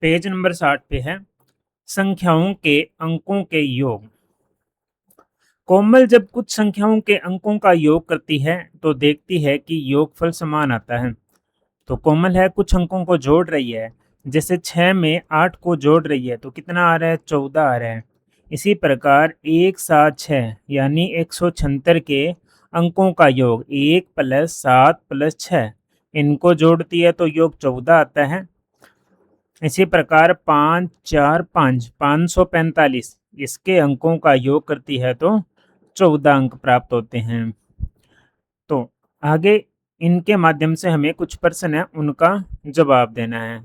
Page number 60 पे है संख्याओं के अंकों के योग। कोमल जब कुछ संख्याओं के अंकों का योग करती है तो देखती है कि योगफल समान आता है। तो कोमल है कुछ अंकों को जोड़ रही है, जैसे 6 में 8 को जोड़ रही है तो कितना आ रहा है, 14 आ रहा है। इसी प्रकार 1 7 6 यानी 176 के अंकों का योग 1 प्लस 7 प्लस 6 इनको जोड़ती है तो योग 14 आता है। इसी प्रकार 5 4 5 545 इसके अंकों का योग करती है तो 14 अंक प्राप्त होते हैं। तो आगे इनके माध्यम से हमें कुछ प्रश्न है उनका जवाब देना है।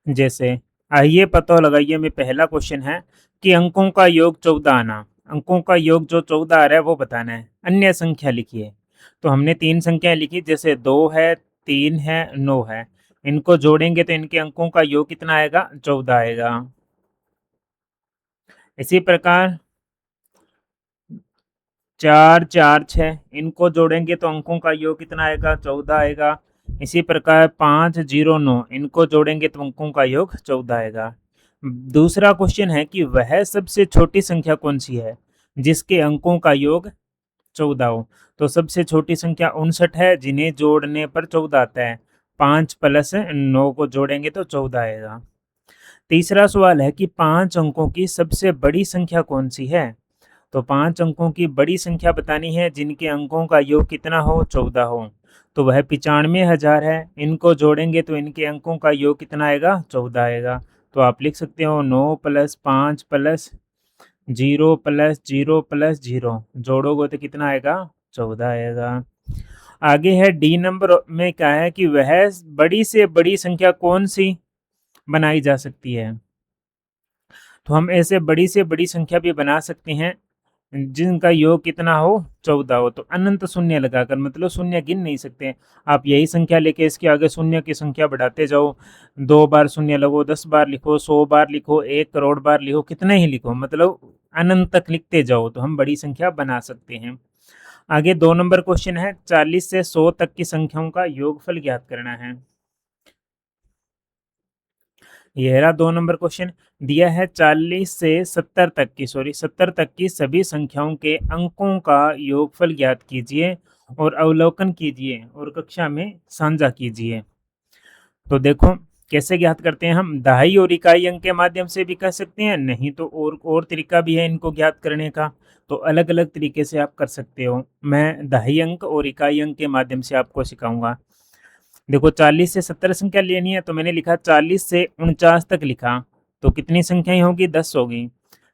जैसे आइए पता लगाइए में पहला क्वेश्चन है कि अंकों का योग 14 आना। अंकों का योग जो 14 आ रहा है वो बताना है। अन्य संख्या लिखिए। तो हमने 3 संख्या लिखी, जैसे 2 है, 3 है, 9 है। इनको जोड़ेंगे तो इनके अंकों का योग कितना आएगा, 14 आएगा। इसी प्रकार 4 4 6 इनको जोड़ेंगे तो अंकों का योग कितना आएगा, 14 आएगा। इसी प्रकार 5 0 9 इनको जोड़ेंगे तो अंकों का योग 14 आएगा। दूसरा क्वेश्चन है कि वह सबसे छोटी संख्या कौन सी है जिसके अंकों का योग 14 हो। तो सबसे छोटी संख्या 59 है, जिन्हें जोड़ने पर 14 आता है। 5 प्लस 9 को जोड़ेंगे तो 14 आएगा। तीसरा सवाल है कि 5 अंकों की सबसे बड़ी संख्या कौन सी है। तो 5 अंकों की बड़ी संख्या बतानी है जिनके अंकों का योग कितना हो, 14 हो। तो वह 95,000 है। इनको जोड़ेंगे तो इनके अंकों का योग कितना आएगा, 14 आएगा। तो आप लिख सकते हो 9 प्लस 5 प्लस 0 प्लस 0 प्लस 0 जोड़ोगे तो कितना आएगा, 14 आएगा। आगे है डी नंबर में क्या है कि वह बड़ी से बड़ी संख्या कौन सी बनाई जा सकती है। तो हम ऐसे बड़ी से बड़ी संख्या भी बना सकते हैं जिनका योग कितना हो, 14 हो। तो अनंत शून्य लगाकर, मतलब शून्य गिन नहीं सकते। आप यही संख्या लेके इसके आगे शून्य की संख्या बढ़ाते जाओ। 2 बार शून्य लगो, 10 बार लिखो, 100 बार लिखो, 1 करोड़ बार लिखो, कितने ही लिखो, मतलब अनंत तक लिखते जाओ तो हम बड़ी संख्या बना सकते हैं। आगे 2 नंबर क्वेश्चन है 40 से 100 तक की संख्याओं का योगफल ज्ञात करना है। ये रहा 2 नंबर क्वेश्चन। दिया है 40 से 70 तक की, 70 तक की सभी संख्याओं के अंकों का योगफल ज्ञात कीजिए और अवलोकन कीजिए और कक्षा में साझा कीजिए। तो देखो कैसे ज्ञात करते हैं हम, दहाई और इकाई अंक के माध्यम से भी कर सकते हैं, नहीं तो और तरीका भी है इनको ज्ञात करने का। तो अलग अलग तरीके से आप कर सकते हो। मैं दहाई अंक और इकाई अंक के माध्यम से आपको सिखाऊंगा। देखो 40 से 70 संख्या लेनी है तो मैंने लिखा 40 से 49 तक लिखा तो कितनी संख्याएं होगी, 10 होगी।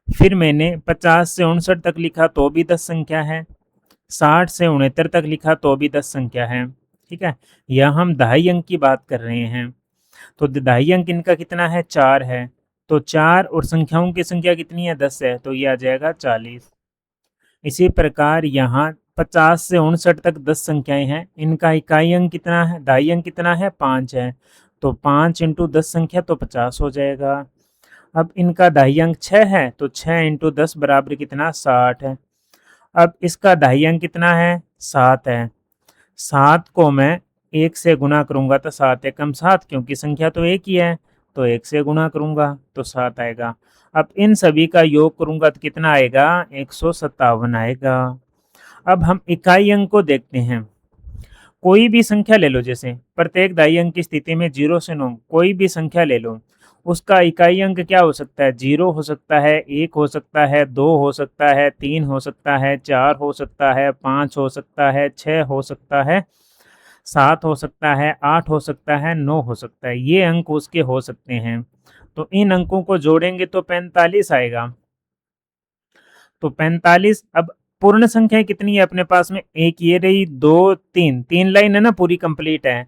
फिर मैंने 50 से 59 तक लिखा तो भी 10 संख्या है। 60 से 69 तक लिखा तो भी 10 संख्या है। ठीक है, यह हम दहाई अंक की बात कर रहे हैं। तो दहाई अंक इनका कितना है, 4 है। तो 4 और संख्याओं की संख्या कितनी है, 10 है, तो ये आ जाएगा 40। इसी प्रकार यहाँ 50 से 59 तक 10 संख्याएं हैं। इनका इकाई अंक कितना है, दहाई अंक कितना है, 5 है। तो 5 इंटू 10 संख्या तो 50 हो जाएगा। अब इनका दहाई अंक 6 है तो 6 इंटू 10 बराबर कितना, 60 है। अब इसका दहाई अंक कितना है, 7 है। 7 को मैं 1 से गुणा करूंगा तो 7 एकम 7, क्योंकि संख्या तो एक ही है। तो 1 से गुणा करूंगा तो 7 आएगा। अब इन सभी का योग करूंगा तो कितना आएगा, 157 आएगा। अब हम इकाई अंक को देखते हैं। कोई भी संख्या ले लो, जैसे प्रत्येक दाई अंक की स्थिति में 0 से 9 कोई भी संख्या ले लो, उसका इकाई अंक क्या हो सकता है, 0 हो सकता है, 1 हो सकता है, 2 हो सकता है, 3 हो सकता है, 4 हो सकता है, 5 हो सकता है, 6 हो सकता है, 7 हो सकता है, 8 हो सकता है, 9 हो सकता है। ये अंक उसके हो सकते हैं। तो इन अंकों को जोड़ेंगे तो 45 आएगा। तो 45। अब पूर्ण संख्या कितनी है अपने पास में, एक ये रही, दो, तीन, तीन लाइन है ना पूरी कंप्लीट है।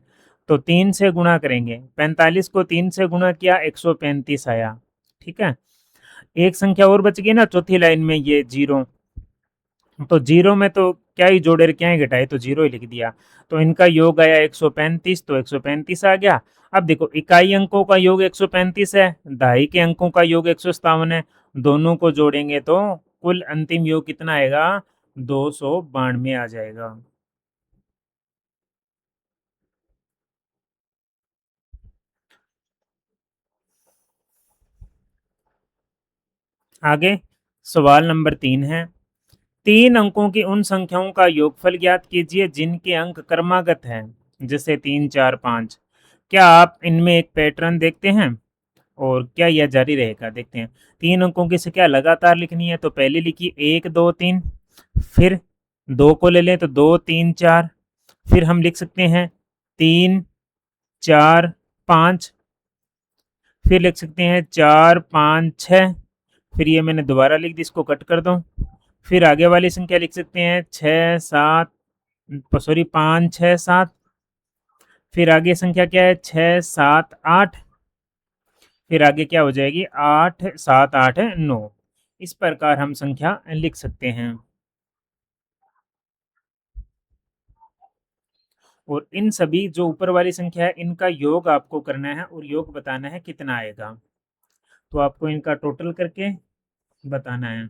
तो 3 से गुणा करेंगे, 45 को 3 से गुणा किया, 135 आया। ठीक है, एक संख्या और बच गई ना चौथी लाइन में, ये 0। तो 0 में तो क्या ही जोड़े क्या ही घटाए, तो 0 ही लिख दिया। तो इनका योग आया 135, तो 135 आ गया। अब देखो इकाई अंकों का योग 135 है, दहाई के अंकों का योग 157 है। दोनों को जोड़ेंगे तो कुल अंतिम योग कितना आएगा, 292 आ जाएगा। आगे सवाल नंबर 3 है, 3 अंकों की उन संख्याओं का योगफल ज्ञात कीजिए जिनके अंक क्रमागत हैं, जैसे 3, 4, 5। क्या आप इनमें एक पैटर्न देखते हैं और क्या यह जारी रहेगा? देखते हैं। 3 अंकों की संख्या लगातार लिखनी है, तो पहले लिखिए 1, 2, 3, फिर 2 को ले लें तो 2, 3, 4, फिर हम लिख सकते हैं 3, 4, 5, फिर लिख सकते हैं 4, 5, 6, फिर ये मैंने दोबारा लिख दी, इसको कट कर दो। फिर आगे वाली संख्या लिख सकते हैं 6, 7, सॉरी 5, 6, 7, फिर आगे संख्या क्या है 6, 7, 8, फिर आगे क्या हो जाएगी 8, 7, 8, 9। इस प्रकार हम संख्या लिख सकते हैं और इन सभी जो ऊपर वाली संख्या है इनका योग आपको करना है और योग बताना है कितना आएगा। तो आपको इनका टोटल करके बताना है।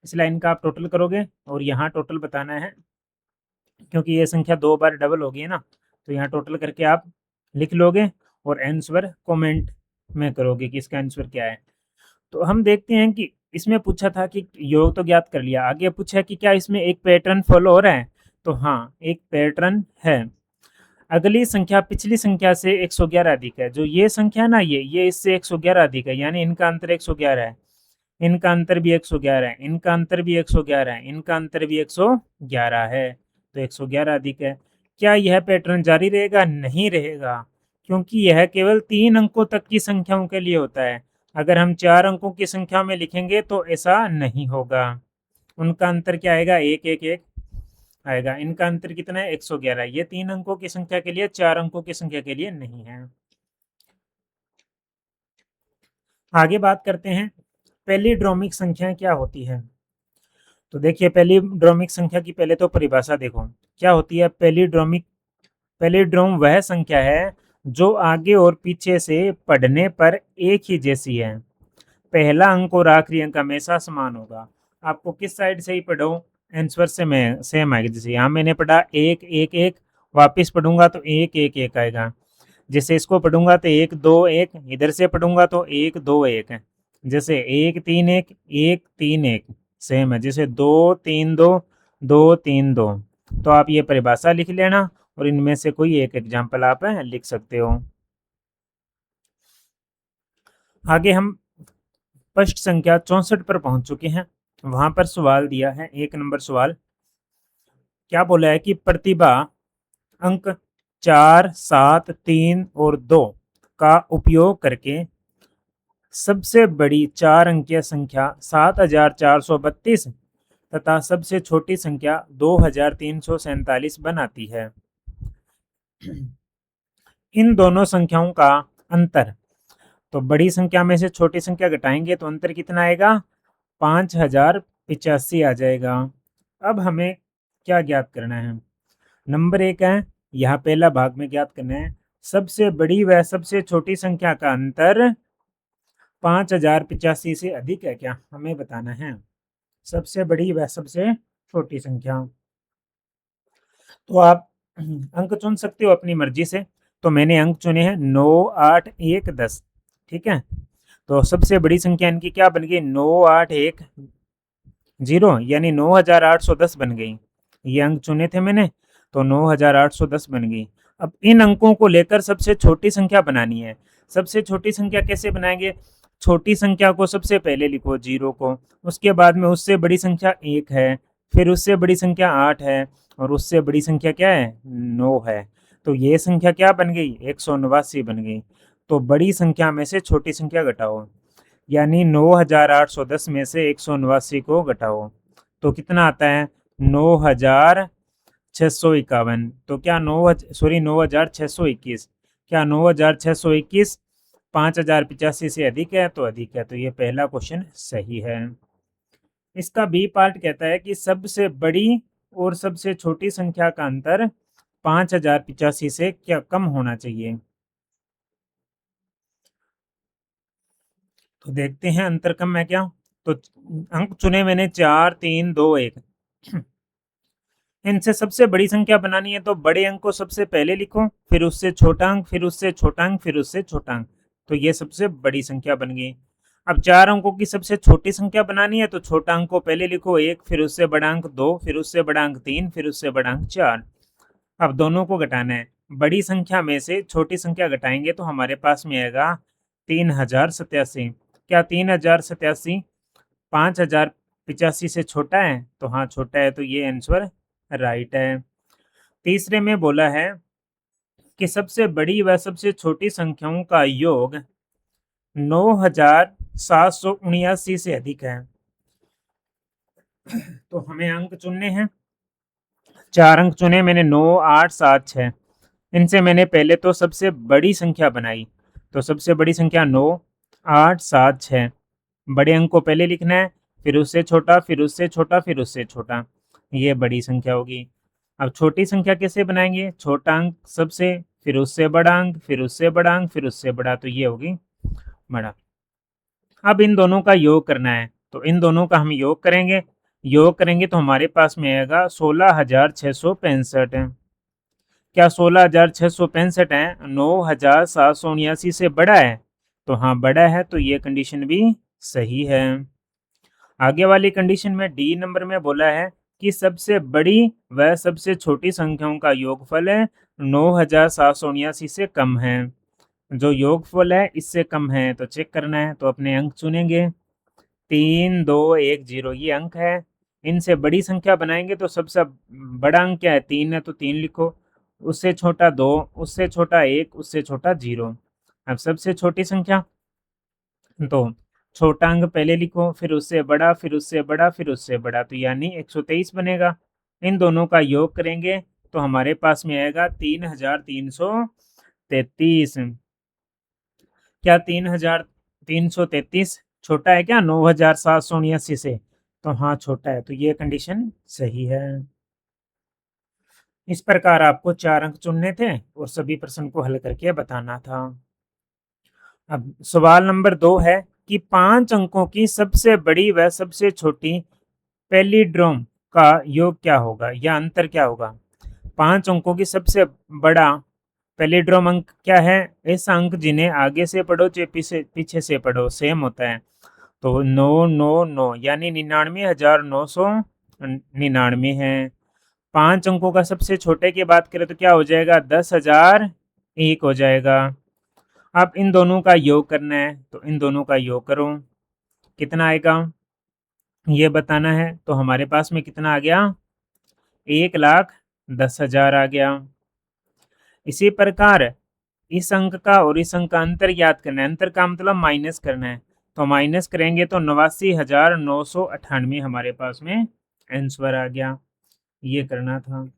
इस लाइन का आप टोटल करोगे और यहाँ टोटल बताना है, क्योंकि ये संख्या 2 बार डबल होगी है ना, तो यहाँ टोटल करके आप लिख लोगे और आंसर कमेंट में करोगे कि इसका आंसर क्या है। तो हम देखते हैं कि इसमें पूछा था कि योग तो ज्ञात कर लिया, आगे पूछा है कि क्या इसमें एक पैटर्न फॉलो हो रहा है, तो हाँ एक पैटर्न है। अगली संख्या पिछली संख्या से 111 अधिक है। जो ये संख्या ना, ये इससे 111 अधिक है, यानी इनका अंतर 111 है, इनका अंतर भी 111 है, इनका अंतर भी 111 है, इनका अंतर भी 111 है, तो 111 अधिक है। क्या यह पैटर्न जारी रहेगा? नहीं रहेगा, क्योंकि यह केवल 3 अंकों तक की संख्याओं के लिए होता है। अगर हम 4 अंकों की संख्या में लिखेंगे तो ऐसा नहीं होगा। उनका अंतर क्या आएगा? 1, 1, 1 आएगा। इनका अंतर कितना है? 111। ये 3 अंकों की संख्या के लिए, 4 अंकों की संख्या के लिए नहीं है। आगे बात करते हैं पैलिड्रोमिक संख्याएं क्या होती है। तो देखिए पैलिड्रोमिक संख्या की पहले तो परिभाषा देखो क्या होती है। पैलिड्रोम वह संख्या है जो आगे और पीछे से पढ़ने पर एक ही जैसी है। पहला अंक और आखिरी अंक हमेशा समान होगा। आपको किस साइड से ही पढ़ो आंसर से मैं सेम आएगा। जैसे यहाँ मैंने पढ़ा 1, 1, 1, वापिस पढ़ूंगा तो 1, 1, 1 आएगा। जैसे इसको पढ़ूंगा तो 1, 2, 1, इधर से पढ़ूंगा तो 1, 2, 1 है। जैसे 1, 3, 1, 1, 3, 1 सेम है। जैसे 2, 3, 2, 2, 3, 2। तो आप ये परिभाषा लिख लेना और इनमें से कोई एक एग्जाम्पल आप लिख सकते हो। आगे हम पृष्ठ संख्या 64 पर पहुंच चुके हैं। वहां पर सवाल दिया है, 1 नंबर सवाल। क्या बोला है कि प्रतिभा अंक 4, 7, 3 और 2 का उपयोग करके सबसे बड़ी 4 अंकीय संख्या 7432 तथा सबसे छोटी संख्या 2347 बनाती है। इन दोनों संख्याओं का अंतर, तो बड़ी संख्या में से छोटी संख्या घटाएंगे तो अंतर कितना आएगा? 5085 आ जाएगा। अब हमें क्या ज्ञात करना है? नंबर 1 है, यहाँ पहला भाग में ज्ञात करना है सबसे बड़ी व सबसे छोटी संख्या का अंतर 5085 से अधिक है क्या, हमें बताना है। सबसे बड़ी व सबसे छोटी संख्या, तो आप अंक चुन सकते हो अपनी मर्जी से। तो मैंने अंक चुने हैं 9, 8, 1, 10। ठीक है, तो सबसे बड़ी संख्या इनकी क्या बन गई? 9, 8, 1, 0, यानी 9810 बन गई। ये अंक चुने थे मैंने, तो 9810 बन गई। अब इन अंकों को लेकर सबसे छोटी संख्या बनानी है। सबसे छोटी संख्या कैसे बनाएंगे? छोटी संख्या को सबसे पहले लिखो 0 को, उसके बाद में उससे बड़ी संख्या 1 है, फिर उससे बड़ी संख्या 8 है और उससे बड़ी संख्या क्या है? 9 है। तो ये संख्या क्या बन गई? 189 बन गई। तो बड़ी संख्या में से छोटी संख्या घटाओ, यानी 9810 में से 189 को घटाओ तो कितना आता है? 9651। तो क्या 9621, क्या 9621 5085 से अधिक है? तो अधिक है, तो ये पहला क्वेश्चन सही है। इसका बी पार्ट कहता है कि सबसे बड़ी और सबसे छोटी संख्या का अंतर 5085 से क्या कम होना चाहिए। तो देखते हैं अंतर कम है क्या। तो अंक चुने मैंने 4, 3, 2, 1। इनसे सबसे बड़ी संख्या बनानी है तो बड़े अंक को सबसे पहले लिखो, फिर उससे छोटा अंक, फिर उससे छोटा अंक, फिर उससे छोटा अंक। तो ये सबसे बड़ी संख्या बन गई। अब 4 अंकों की सबसे छोटी संख्या बनानी है तो छोटा अंक को पहले लिखो 1, फिर उससे बड़ा अंक 2, फिर उससे बड़ा अंक 3, फिर उससे बड़ा अंक 4। अब दोनों को घटाना है। बड़ी संख्या में से छोटी संख्या घटाएंगे तो हमारे पास में आएगा 3087। क्या 3087 5085 से छोटा है? तो हाँ छोटा है, तो ये आंसर राइट है। तीसरे में बोला है कि सबसे बड़ी व सबसे छोटी संख्याओं का योग 9779 से अधिक है। तो हमें अंक चुनने हैं। 4 अंक चुने मैंने, 9, 8, 7, 6। इनसे मैंने पहले तो सबसे बड़ी संख्या बनाई। तो सबसे बड़ी संख्या 9, 8, 7, 6। बड़े अंक को पहले लिखना है, फिर उससे छोटा, फिर उससे छोटा, फिर उससे छोटा। ये बड़ी संख्या होगी। अब छोटी संख्या कैसे बनाएंगे? छोटा अंक सबसे, फिर उससे बड़ा अंक, फिर उससे बड़ा अंक, फिर उससे बड़ा। तो ये होगी बड़ा। अब इन दोनों का योग करना है, तो इन दोनों का हम योग करेंगे। योग करेंगे तो हमारे पास में आएगा 16,665 है। क्या 16,665 है 9,779 से बड़ा है? तो हाँ बड़ा है, तो ये कंडीशन भी सही है। आगे वाली कंडीशन में डी नंबर में बोला है कि सबसे बड़ी व सबसे छोटी संख्याओं का योगफल है 9,779 से कम है। जो योगफल है इससे कम है तो चेक करना है, तो अपने अंक चुनेंगे। 3, 2, 1, 0 ये अंक है। इनसे बड़ी संख्या बनाएंगे तो सबसे बड़ा अंक क्या है? 3 है, तो 3 लिखो। उससे छोटा 2, उससे छोटा 1, उससे छोटा 0। अब सबसे छोटी संख्या, तो छोटा अंक पहले लिखो, फिर उससे बड़ा, फिर उससे बड़ा, फिर उससे बड़ा। तो यानी 123 बनेगा। इन दोनों का योग करेंगे तो हमारे पास में आएगा 3,333। क्या 3,333 छोटा है क्या 9,779 से? तो हाँ छोटा है, तो ये कंडीशन सही है। इस प्रकार आपको 4 अंक चुनने थे और सभी प्रश्न को हल करके बताना था। अब सवाल नंबर 2 है कि 5 अंकों की सबसे बड़ी व सबसे छोटी पैलिड्रोम का योग क्या होगा या अंतर क्या होगा? 5 अंकों की सबसे बड़ा पैलिड्रोम अंक क्या है? ऐसा अंक जिन्हें आगे से पढ़ो चाहे पीछे पीछे से पढ़ो सेम होता है। तो 999 यानी 99,999 है। 5 अंकों का सबसे छोटे की बात करें तो क्या हो जाएगा? 10,001 हो जाएगा। अब इन दोनों का योग करना है, तो इन दोनों का योग करो। कितना आएगा ये बताना है। तो हमारे पास में कितना आ गया? 1,10,000 आ गया। इसी प्रकार इस अंक का और इस अंक का अंतर ज्ञात करना है। अंतर का मतलब माइनस करना है। तो माइनस करेंगे तो 89,998 हमारे पास में आंसर आ गया। ये करना था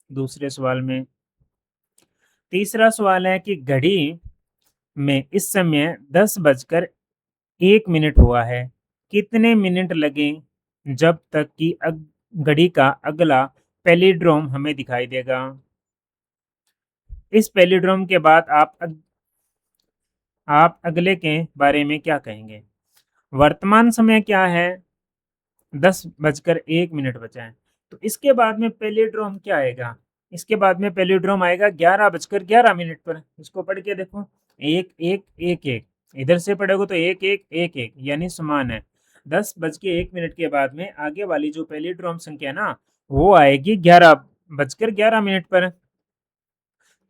दूसरे सवाल में। तीसरा सवाल है कि घड़ी में इस समय 10 बजकर 1 मिनट हुआ है। कितने मिनट लगे जब तक कि घड़ी का अगला पैलिड्रोम हमें दिखाई देगा? इस पैलिड्रोम के बाद आप अगले के बारे में क्या कहेंगे? वर्तमान समय क्या है? 10 बजकर 1 मिनट बचा है। तो इसके बाद में पैलिड्रोम क्या आएगा? इसके बाद में पैलिड्रोम आएगा 11 बजकर 11 मिनट पर। इसको पढ़ के देखो, 1, 1, 1, 1। इधर से पढ़ोगे तो 1, 1, 1, 1 यानी समान है। 10 बज के 1 मिनट के बाद में आगे वाली जो पैलिड्रोम संख्या ना, वो आएगी 11 बजकर 11 मिनट पर।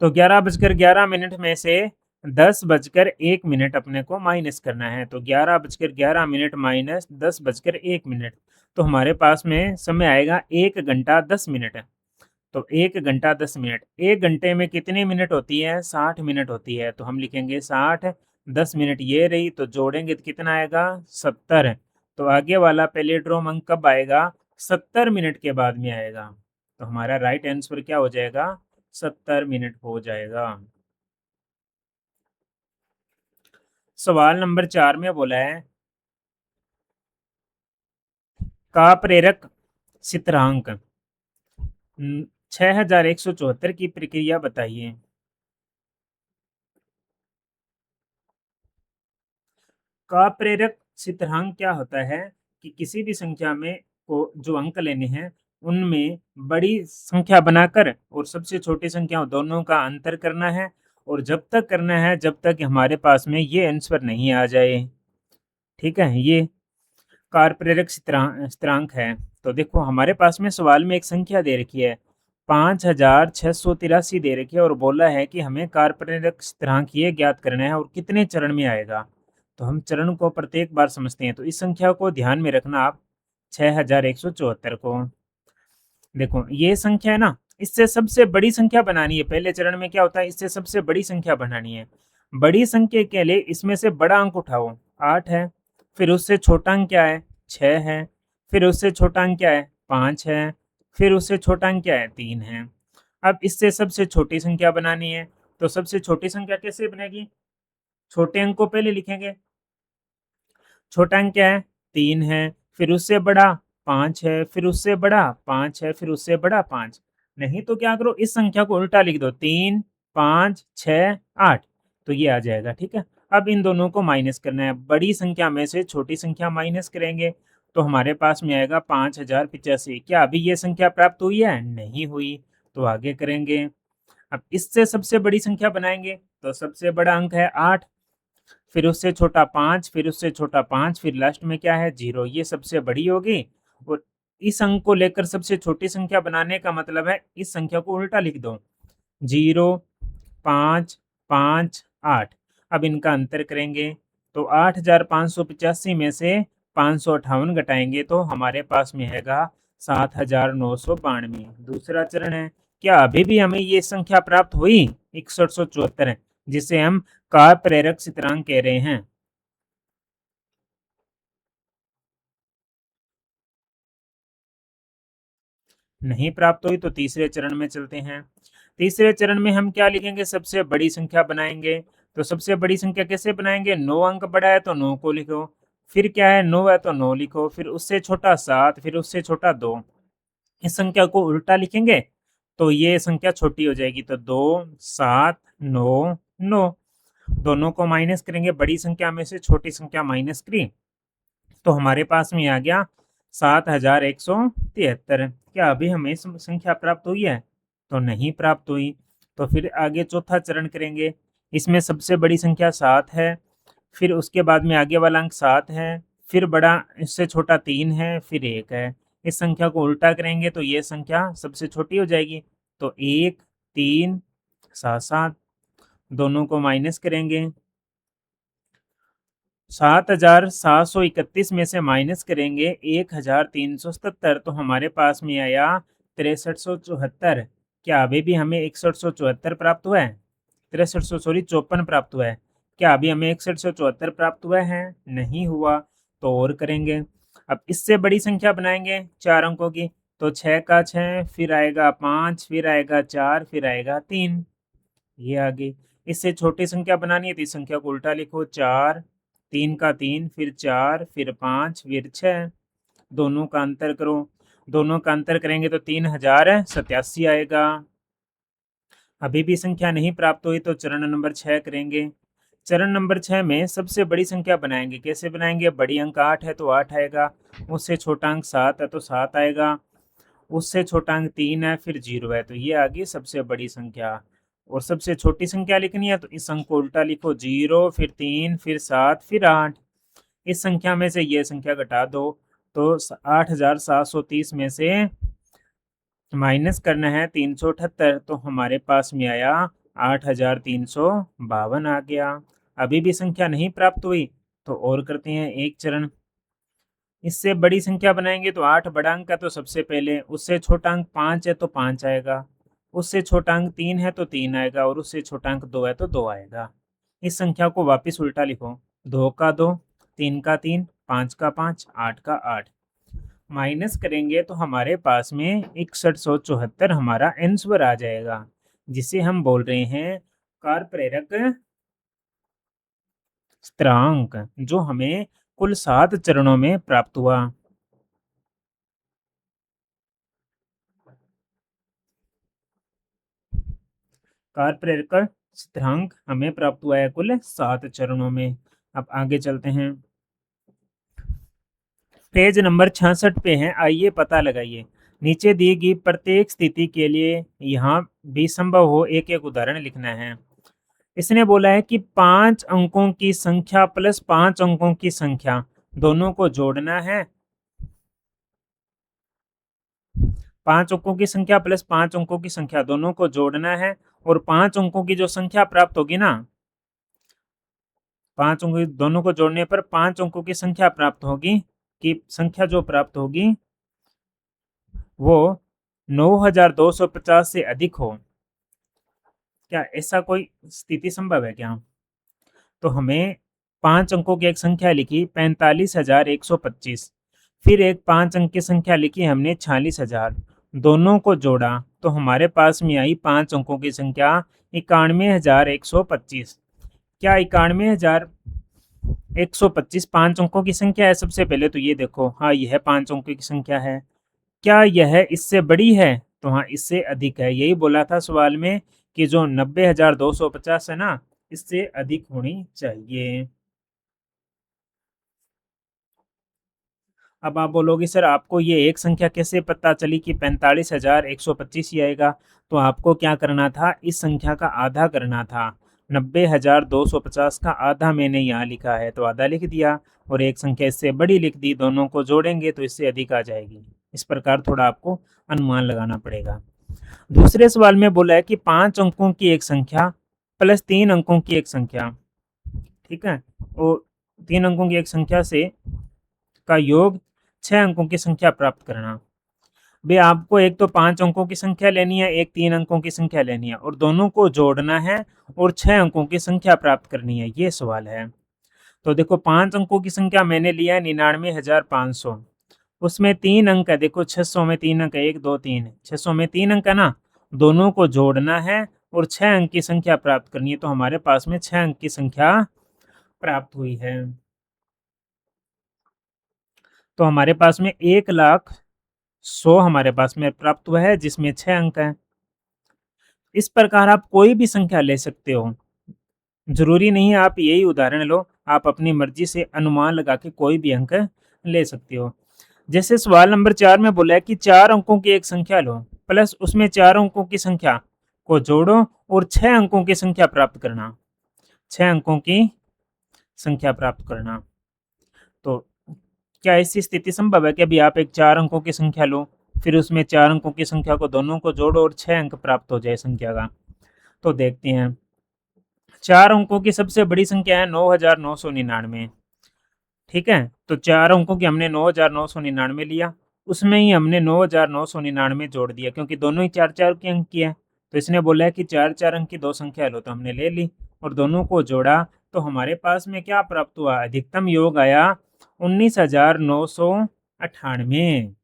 तो 11 बजकर 11 मिनट में से 10 बजकर 1 मिनट अपने को माइनस करना है। तो 11 बजकर 11 मिनट माइनस 10 बजकर 1 मिनट, तो हमारे पास में समय आएगा 1 घंटा 10 मिनट। तो 1 घंटा 10 मिनट, 1 घंटे में कितनी मिनट होती है? 60 मिनट होती है। तो हम लिखेंगे 60, 10 मिनट ये रही, तो जोड़ेंगे तो कितना आएगा? 70। तो आगे वाला पैलिड्रोम अंक कब आएगा? 70 मिनट के बाद में आएगा। तो हमारा राइट आंसर क्या हो जाएगा? 70 मिनट हो जाएगा। सवाल नंबर 4 में बोला है का प्रेरक स्थिरांक 6174 की प्रक्रिया बताइए। का प्रेरक स्थिरांक क्या होता है कि किसी भी संख्या में को जो अंक लेने हैं उनमें बड़ी संख्या बनाकर और सबसे छोटी संख्या दोनों का अंतर करना है, और जब तक करना है जब तक हमारे पास में ये आंसर नहीं आ जाए। ठीक है, ये कारप्रेरक स्थिरांक है। तो देखो हमारे पास में सवाल में एक संख्या दे रखी है 5683 दे रखी है, और बोला है कि हमें कारप्रेरक स्थिरांक ये ज्ञात करना है और कितने चरण में आएगा। तो हम चरण को प्रत्येक बार समझते हैं। तो इस संख्या को ध्यान में रखना आप, 6174 को। देखो ये संख्या है ना, इससे सबसे बड़ी संख्या बनानी है। पहले चरण में क्या होता है, इससे सबसे बड़ी संख्या बनानी है। बड़ी संख्या के लिए इसमें से बड़ा अंक उठाओ, 8 है। फिर उससे छोटा अंक क्या है, 6 है। फिर उससे छोटा अंक क्या है, 5 है। फिर उससे छोटा अंक क्या है, 3 है। अब इससे सबसे छोटी संख्या बनानी है। तो सबसे छोटी संख्या कैसे बनेगी, छोटे अंक को पहले लिखेंगे। छोटा अंक क्या है, 3 है। फिर उससे बड़ा 5 है। फिर उससे बड़ा 5 है। फिर उससे बड़ा 5। नहीं तो क्या करो, इस संख्या को उल्टा लिख दो, 3 5 6 8, तो ये आ जाएगा। ठीक है, अब इन दोनों को माइनस करना है। बड़ी संख्या में से छोटी संख्या माइनस करेंगे तो हमारे पास में आएगा 5085। क्या अभी ये संख्या प्राप्त हुई है, नहीं हुई, तो आगे करेंगे। अब इससे सबसे बड़ी संख्या बनाएंगे तो सबसे बड़ा अंक है 8। फिर उससे छोटा 5, फिर उससे छोटा 5, फिर लास्ट में क्या है, 0। ये सबसे बड़ी होगी। और इस अंक को लेकर सबसे छोटी संख्या बनाने का मतलब है इस संख्या को उल्टा लिख दो, 0 5 5 8। अब इनका अंतर करेंगे तो 8585 में से 558 घटाएंगे तो हमारे पास में आएगा 7992। दूसरा चरण है, क्या अभी भी हमें ये संख्या प्राप्त हुई, 6174 है, जिसे हम कारप्रेरक स्थिरांक कह रहे हैं। नहीं प्राप्त हुई तो तीसरे चरण में चलते हैं। तीसरे चरण में हम क्या लिखेंगे, सबसे बड़ी संख्या बनाएंगे। तो सबसे बड़ी संख्या कैसे बनाएंगे, 9 अंक बड़ा है तो 9 को लिखो। फिर क्या है, 9 है तो 9 लिखो। फिर उससे छोटा 7, फिर उससे छोटा 2। इस संख्या को उल्टा लिखेंगे तो ये संख्या छोटी हो जाएगी। तो 2 7 9 9, दोनों को माइनस करेंगे, बड़ी संख्या में से छोटी संख्या माइनस करी तो हमारे पास में आ गया 7173। क्या अभी हमें संख्या प्राप्त हुई है, तो नहीं प्राप्त हुई। तो फिर आगे चौथा चरण करेंगे। इसमें सबसे बड़ी संख्या 7 है। फिर उसके बाद में आगे वाला अंक 7 है। फिर बड़ा, इससे छोटा 3 है, फिर 1 है। इस संख्या को उल्टा करेंगे तो ये संख्या सबसे छोटी हो जाएगी। तो 1 3 7 7, दोनों को माइनस करेंगे। 7731 में से माइनस करेंगे 1377, तो हमारे पास में आया 6374। क्या अभी भी हमें 6174 प्राप्त हुआ है, 6300 सॉरी 54 प्राप्त हुआ है। क्या अभी हमें 6174 प्राप्त हुआ है, नहीं हुआ, तो और करेंगे। अब इससे बड़ी संख्या बनाएंगे 4 अंकों की। तो 6 का 6, फिर आएगा 5, फिर आएगा 4, फिर आएगा 3, ये आ गई। इससे छोटी संख्या बनानी है तो इस संख्या को उल्टा लिखो, 4 3 का 3, फिर 4, फिर 5, फिर 6, दोनों का अंतर करो। दोनों का अंतर करेंगे तो 3087 आएगा। अभी भी संख्या नहीं प्राप्त हुई तो चरण नंबर 6 करेंगे। चरण नंबर 6 में सबसे बड़ी संख्या बनाएंगे। कैसे बनाएंगे, बड़ी अंक 8 है तो 8 आएगा। उससे छोटा अंक 7 है तो 7 आएगा। उससे छोटा अंक 3 है, फिर 0 है, तो ये आ गई सबसे बड़ी संख्या। और सबसे छोटी संख्या लिखनी है तो इस अंक को उल्टा लिखो, 0 फिर 3 फिर 7 फिर 8। इस संख्या में से ये संख्या घटा दो तो 8730 में से माइनस करना है 378, तो हमारे पास में आया 8352 आ गया। अभी भी संख्या नहीं प्राप्त हुई तो और करते हैं एक चरण। इससे बड़ी संख्या बनाएंगे तो 8 बड़ा अंक है तो सबसे पहले, उससे छोटा अंक 5 है तो 5 आएगा। उससे छोटा अंक 3 है तो 3 आएगा, और उससे छोटा अंक 2 है तो 2 आएगा। इस संख्या को वापस उल्टा लिखो, 2 का 2, 3 का 3, 5 का 5, 8 का 8। माइनस करेंगे तो हमारे पास में 6174 हमारा आंसर आ जाएगा, जिसे हम बोल रहे हैं कारप्रेरक स्थिरांक, जो हमें कुल 7 चरणों में प्राप्त हुआ। कारप्रेरक स्थिरांक हमें प्राप्त हुआ है कुल 7 चरणों में। अब आगे चलते हैं। पेज नंबर 66 पे हैं, आइए पता लगाइए। नीचे दी गई प्रत्येक स्थिति के लिए यहाँ भी संभव हो एक एक उदाहरण लिखना है। इसने बोला है कि 5 अंकों की संख्या प्लस 5 अंकों की संख्या दोनों को जोड़ना है। 5 अंकों की संख्या प्लस 5 अंकों की संख्या दोनों को जोड़ना है और 5 अंकों की जो संख्या प्राप्त होगी ना, 5 अंकों दोनों को जोड़ने पर 5 अंकों की संख्या प्राप्त होगी, कि संख्या जो प्राप्त होगी वो 9250 से अधिक हो। क्या ऐसा कोई स्थिति संभव है क्या? तो हमें 5 अंकों की एक संख्या लिखी 45,125, फिर एक 5 अंक की संख्या लिखी हमने 46,000, दोनों को जोड़ा तो हमारे पास में आई 5 अंकों की संख्या 91,125। क्या 91,125 5 अंकों की संख्या है? सबसे पहले तो ये देखो, हाँ यह 5 अंकों की संख्या है। क्या यह इससे बड़ी है? तो हाँ इससे अधिक है। यही बोला था सवाल में कि जो 90,250 है ना, इससे अधिक होनी चाहिए। अब आप बोलोगे सर आपको ये एक संख्या कैसे पता चली कि 45,125 ही आएगा? तो आपको क्या करना था, इस संख्या का आधा करना था। 90,250 का आधा मैंने यहाँ लिखा है तो आधा लिख दिया, और एक संख्या इससे बड़ी लिख दी, दोनों को जोड़ेंगे तो इससे अधिक आ जाएगी। इस प्रकार थोड़ा आपको अनुमान लगाना पड़ेगा। दूसरे सवाल में बोला है कि 5 अंकों की एक संख्या प्लस 3 अंकों की एक संख्या, ठीक है, और 3 अंकों की एक संख्या से का योग 6 अंकों की संख्या प्राप्त करना। भाई आपको एक तो 5 अंकों की संख्या लेनी है, एक 3 अंकों की संख्या लेनी है, और दोनों को जोड़ना है और 6 अंकों की संख्या प्राप्त करनी है, ये सवाल है। तो देखो 5 अंकों की संख्या मैंने लिया है 99,500, उसमें 3 अंक है, देखो 600 में 3 अंक है, 1 2 3, 600 में 3 अंक है ना, दोनों को जोड़ना है और 6 अंक की संख्या प्राप्त करनी है। तो हमारे पास में 6 अंक की संख्या प्राप्त हुई है। तो हमारे पास में 1,00,100 हमारे पास में प्राप्त हुआ है, जिसमें 6 अंक हैं। इस प्रकार आप कोई भी संख्या ले सकते हो, जरूरी नहीं है आप यही उदाहरण लो, आप अपनी मर्जी से अनुमान लगा के कोई भी अंक ले सकते हो। जैसे सवाल नंबर 4 में बोला है कि 4 अंकों की एक संख्या लो प्लस उसमें 4 अंकों की संख्या को जोड़ो और 6 अंकों की संख्या प्राप्त करना। 6 अंकों की संख्या प्राप्त करना। तो क्या ऐसी स्थिति संभव है कि अभी आप एक 4 अंकों की संख्या लो, फिर उसमें 4 अंकों की संख्या को दोनों को जोड़ो और 6 अंक प्राप्त हो जाए संख्या का? तो देखते हैं। 4 अंकों की सबसे बड़ी संख्या है 9,999, ठीक है, तो 4 अंकों की हमने 9,999 लिया, उसमें ही हमने 9,999 जोड़ दिया, क्योंकि दोनों ही 4-4 के अंक की है। तो इसने बोला है कि 4-4 अंक की दो संख्या लो, तो हमने ले ली और दोनों को जोड़ा, तो हमारे पास में क्या प्राप्त हुआ? अधिकतम योग आया 19,998,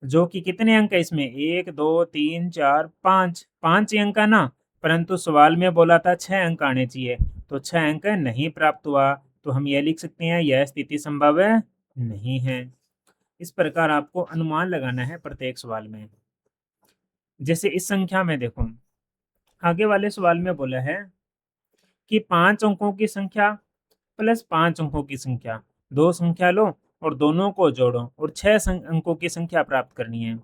जो कि कितने अंक है इसमें? 1 2 3 4 5, 5 ही अंक है ना, परंतु सवाल में बोला था 6 अंक आने चाहिए, तो 6 अंक नहीं प्राप्त हुआ। तो हम यह लिख सकते हैं यह स्थिति संभव है नहीं है। इस प्रकार आपको अनुमान लगाना है प्रत्येक सवाल में। जैसे इस संख्या में देखो, आगे वाले सवाल में बोला है कि 5 अंकों की संख्या प्लस 5 अंकों की संख्या, दो संख्या लो और दोनों को जोड़ो और 6 अंकों की संख्या प्राप्त करनी है।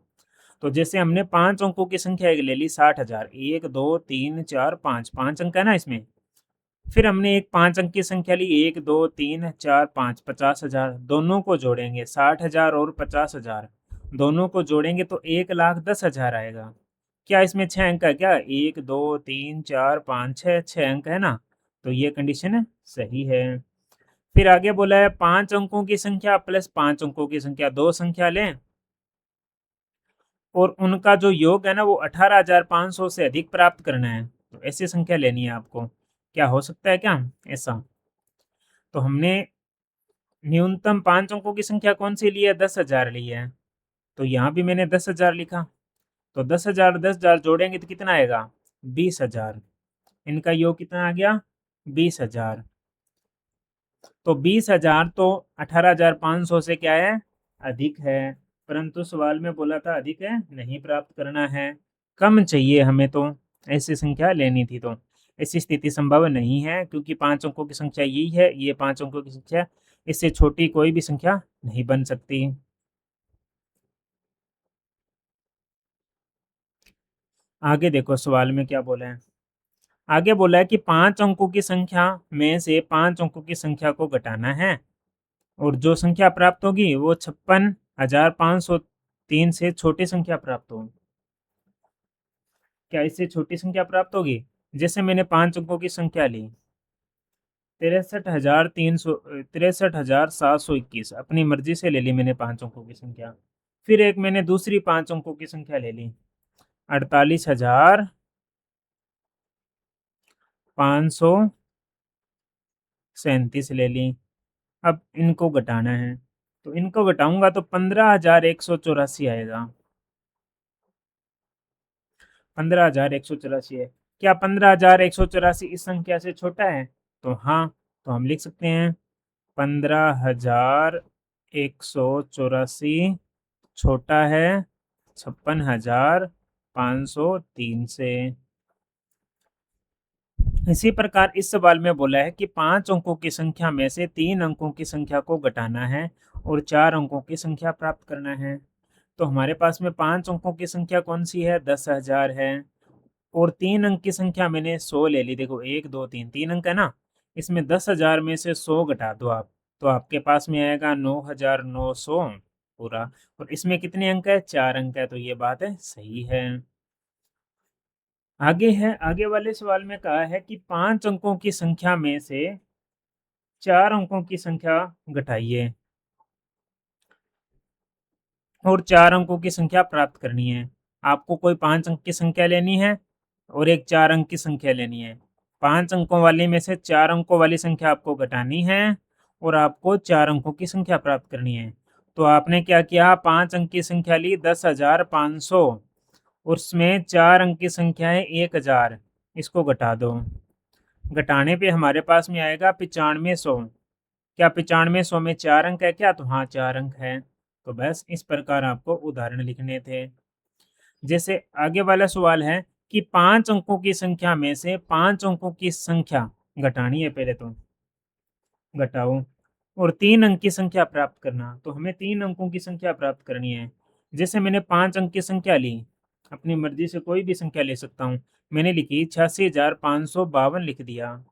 तो जैसे हमने 5 अंकों की संख्या एक ले ली 60,000, 1 2 3 4 5, 5 अंक है ना इसमें। फिर हमने एक 5 अंक की संख्या ली 1 2 3 4 5, 50,000, दोनों को जोड़ेंगे 60,000 और 50,000, दोनों को जोड़ेंगे तो 1,10,000 आएगा। क्या इसमें 6 अंक है क्या? 1 2 3 4 5 6, 6 अंक है ना, तो ये कंडीशन सही है। फिर आगे बोला है 5 अंकों की संख्या प्लस 5 अंकों की संख्या, दो संख्या लें और उनका जो योग है ना वो 18,500 से अधिक प्राप्त करना है, तो ऐसी संख्या लेनी है आपको। क्या हो सकता है क्या ऐसा? तो हमने न्यूनतम 5 अंकों की संख्या कौन सी ली है? 10,000 ली है, तो यहाँ भी मैंने 10,000 लिखा। तो 10,000 10,000 जोड़ेंगे तो कितना आएगा? 20,000। इनका योग कितना आ गया? 20,000। तो 20,000 तो 18,500 से क्या है? अधिक है, परंतु सवाल में बोला था अधिक है नहीं प्राप्त करना है, कम चाहिए हमें, तो ऐसी संख्या लेनी थी। तो ऐसी स्थिति संभव नहीं है, क्योंकि 5 अंकों की संख्या यही है, ये 5 अंकों की संख्या, इससे छोटी कोई भी संख्या नहीं बन सकती। आगे देखो सवाल में क्या बोला है। आगे बोला है कि 5 अंकों की संख्या में से 5 अंकों की संख्या को घटाना है और जो संख्या प्राप्त होगी वो 56,503 से छोटी संख्या प्राप्त होगी। क्या इससे छोटी संख्या प्राप्त होगी? जैसे मैंने 5 अंकों की संख्या ली 63,721 अपनी मर्जी से ले ली मैंने 5 अंकों की संख्या। फिर एक मैंने दूसरी 5 अंकों की संख्या ले ली 48,537 ले ली। अब इनको घटाना है तो इनको घटाऊंगा तो 15,184 आएगा। 15,184 है। क्या 15,184 इस संख्या से छोटा है? तो हाँ, तो हम लिख सकते हैं 15,184 छोटा है 56,503 से। इसी प्रकार इस सवाल में बोला है कि 5 अंकों की संख्या में से 3 अंकों की संख्या को घटाना है और 4 अंकों की संख्या प्राप्त करना है। तो हमारे पास में 5 अंकों की संख्या कौन सी है? 10,000 है और 3 अंक की संख्या मैंने 100 ले ली। देखो 1 2 3 3 अंक है ना, इसमें 10,000 में से 100 घटा दो आप, तो आपके पास में आएगा 9,900 पूरा। और इसमें कितने अंक है? 4 अंक है, तो ये बात है सही है। आगे है, आगे वाले सवाल में कहा है कि 5 अंकों की संख्या में से 4 अंकों की संख्या घटाइए और 4 अंकों की संख्या प्राप्त करनी है। आपको कोई 5 अंक की संख्या लेनी है और एक 4 अंक की संख्या लेनी है। 5 अंकों वाली में से 4 अंकों वाली संख्या आपको घटानी है और आपको 4 अंकों की संख्या प्राप्त करनी है। तो आपने क्या किया? 5 अंक की संख्या ली 10,500, उसमें 4 अंक की संख्या है 1,000, इसको घटा दो। घटाने पे हमारे पास में आएगा 9500। क्या 9500 में 4 अंक है क्या? तो हाँ 4 अंक है। तो बस इस प्रकार आपको उदाहरण लिखने थे। जैसे आगे वाला सवाल है कि 5 अंकों की संख्या में से 5 अंकों की संख्या घटानी है, पहले तो घटाओ और 3 अंक की संख्या प्राप्त करना। तो हमें 3 अंकों की संख्या प्राप्त करनी है। जैसे मैंने 5 अंक की संख्या ली, अपनी मर्जी से कोई भी संख्या ले सकता हूँ, मैंने लिखी 86,552 लिख दिया।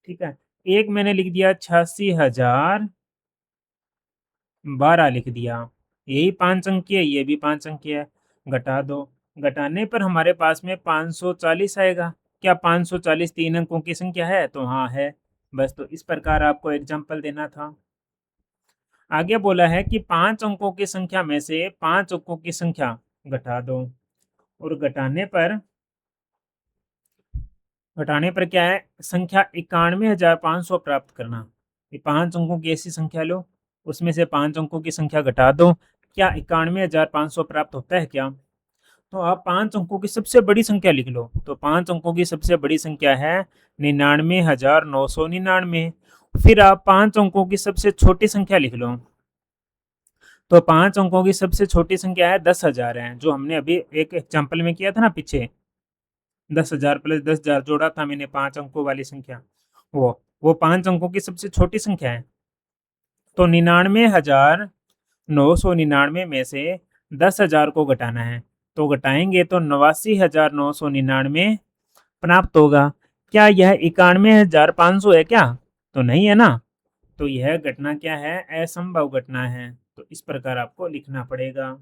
ठीक है, एक मैंने लिख दिया 86,012 लिख दिया। यही 5 अंक की है, ये भी 5 अंक की है। घटा दो, घटाने पर हमारे पास में 540 आएगा। क्या 540 3 अंकों की संख्या है? तो हाँ है। बस तो इस प्रकार आपको एग्जाम्पल देना था। आगे बोला है कि 5 अंकों की संख्या में से 5 अंकों की संख्या घटा दो और घटाने पर क्या है? संख्या 91,500 प्राप्त करना। ये 5 अंकों की ऐसी संख्या लो, उसमें से 5 अंकों की संख्या घटा दो। क्या 91,500 प्राप्त होता है क्या? तो आप 5 अंकों की सबसे बड़ी संख्या लिख लो। तो 5 अंकों की सबसे बड़ी संख्या है 99,999। फिर आप 5 अंकों की सबसे छोटी संख्या लिख लो। तो 5 अंकों की सबसे छोटी संख्या है 10,000 है, जो हमने अभी एक एग्जाम्पल में किया था ना पीछे। 10,000 प्लस 10,000 जोड़ा था मैंने 5 अंकों वाली संख्या, वो 5 अंकों की सबसे छोटी संख्या है। तो 99,999 में से 10,000 को घटाना है। तो घटाएंगे तो 89,999 प्राप्त होगा। क्या यह 91,500 है क्या? तो नहीं है ना। तो यह घटना क्या है? असंभव घटना है। तो इस प्रकार आपको लिखना पड़ेगा।